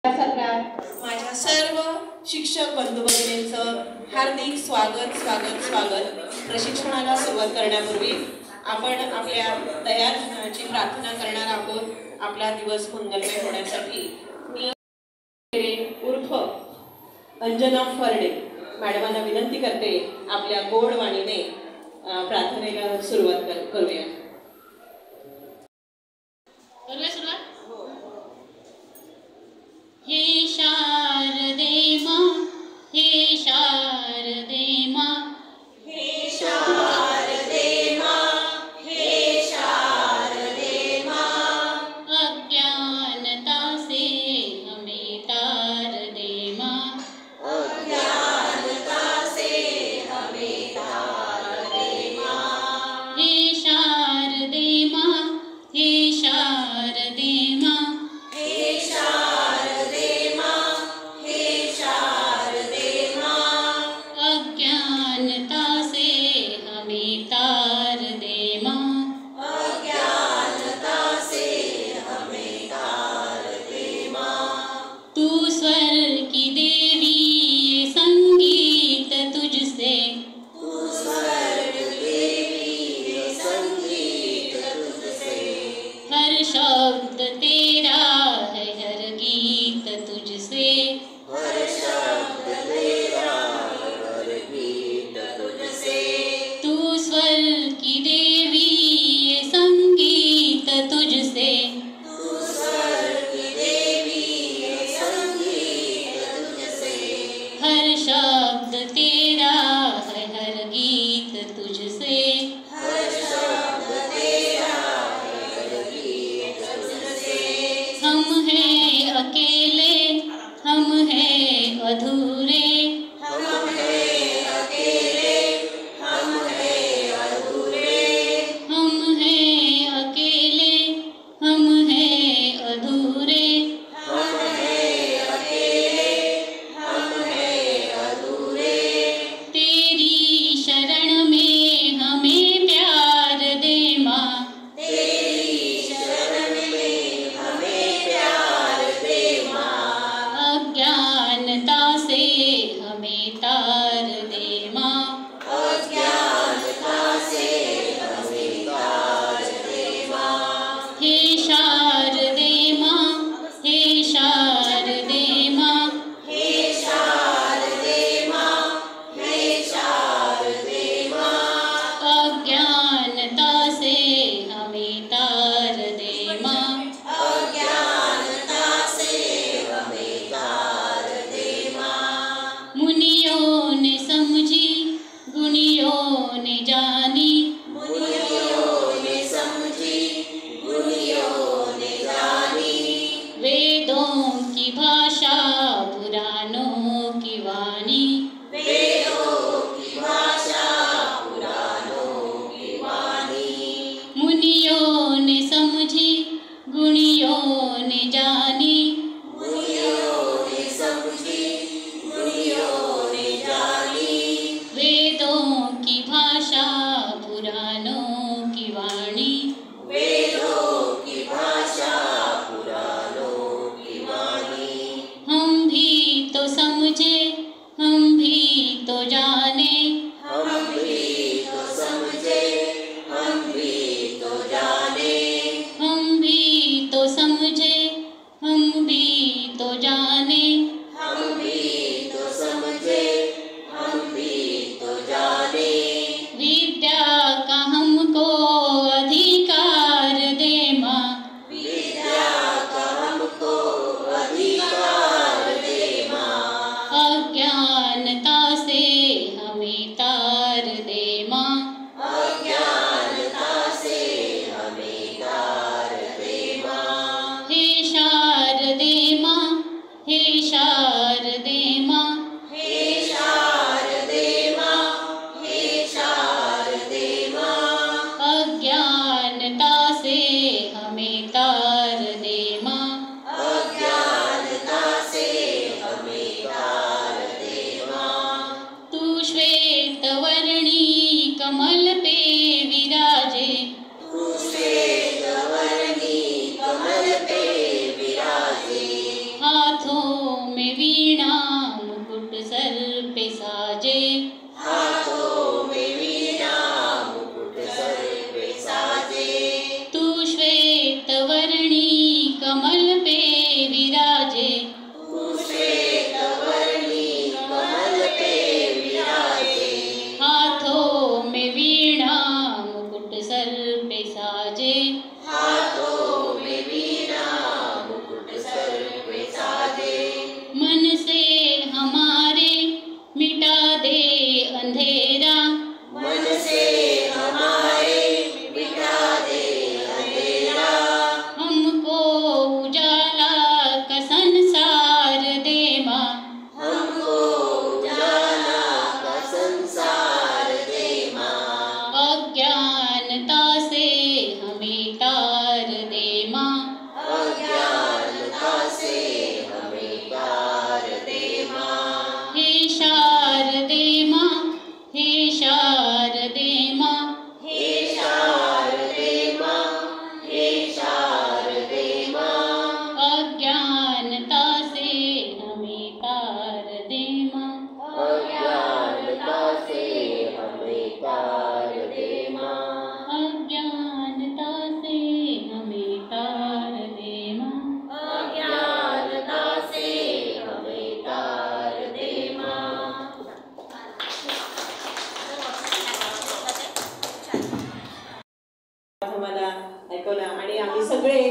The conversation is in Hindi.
माझ्या सर्व शिक्षक बंधू भगिनींचं हार्दिक स्वागत स्वागत स्वागत। प्रशिक्षणाला सुरुवात करण्यापूर्वी आपण आपल्या तयार होण्याची प्रार्थना करणार आहोत। आपला दिवस मंगलमय होण्यासाठी मी उर्फ अंजना फरडे मॅडमांना विनंती करते, आपल्या गोड वाणीने प्रार्थनेला सुरुवात करूया। हे शारदे मां, हे शारदे मां, हे शारदे मां, हे शारदे मां, अज्ञानता से हमें तार दे मां, अज्ञानता से हमें तार दे मां। हे शारदे मां, हे शारदे मां, हे शारदे मां, हे शारदे मां, अज्ञानता से हमें तार दे मां, अज्ञानता से हमें तार दे मां। तू स्वर की देवी, ये संगीत तुझसे, तू स्वर देवी, ये संगीत तुझसे, हर शब्द तेरा है, हर गीत तुझसे, हर शब्द तेरा, हर गीत तुझसे। तू स्वर की देवी, ये संगीत तुझसे, तू स्वर की देवी, ये संगीत तुझसे, हर शब्द तेरा है, हर गीत तुझसे, हर शब्द तेरा, हर गीत तुझसे। हम हैं अकेले, हम हैं अधूरे, हम हैं अकेले, हम हैं अधूरे, हम हैं अकेले, हम हैं अधूरे, हम हैं अकेले, हम हैं अधूरे। तेरी शरण में हमें प्यार दे मां, तेरी शरण में हमें प्यार दे मां, अज्ञानता से हमें तार दे मां, अज्ञानता से हमें तार दे मां। हे शारदे मां, हे शारदे मां, हे शारदे मां, हे शारदे मां, अज्ञानता से हमें तार दे मां, अज्ञानता से हमें तार दे मां। मुनियों ने समझी, गुणियों ने जानी, मुनियों ने समझी, गुणियों ने जानी, वेदों की भाषा, पुराणों की वाणी, वेदों की भाषा, पुराणों की वाणी। मुनियों ने समझी, गुणियों ने जानी, मुनियों ने समझी, गुणियों ने जानी, वेदों की भाषा, पुराणों की वाणी, वेदों की भाषा, पुराणों की वाणी। हम भी तो समझे, हम भी तो जाने, हम भी तो समझे, हम भी तो जाने, हम भी तो समझे, हम भी तो जाने, हम भी तो समझे, हम भी तो जाने। विद्या का हमको अधिकार दे मां, विद्या का हमको अधिकार दे मां, अज्ञानता से हमें तार दे मां, अज्ञानता से हमें तार दे मां। हे शारदे मां, हे हाथों में वीणा मुकुट सर पे साजे, हाथों में वीणा मुकुट सर पे साजे। तू श्वेत वर्णी कमल पे विराजे, तू श्वेत वर्णी कमल पे विराजे। हाथों में वीणा मुकुट सर पे साजे, हाथों में वीणा मुकुट सर पे साजे। मन से हमारे मिटा दे अंधेरा, मन से हमारे मिटा दे अंधेरा। हमको उजाला का संसार दे माँ, हमको उजाला का संसार दे माँ। अज्ञानता से हमें तार दे माँ, अज्ञानता से हमें तार दे माँ। हे शारदे माँ, हे शारदे माँ, हे शारदे माँ, हे शारदे माँ। अज्ञानता से हमें तार दे माँ, अज्ञानता से हमें तार दे माँ। अज्ञानता से हमें तार दे माँ, अज्ञानता से हमें तार दे माँ। आम्हाला ऐकवलं आणि आम्ही सगळे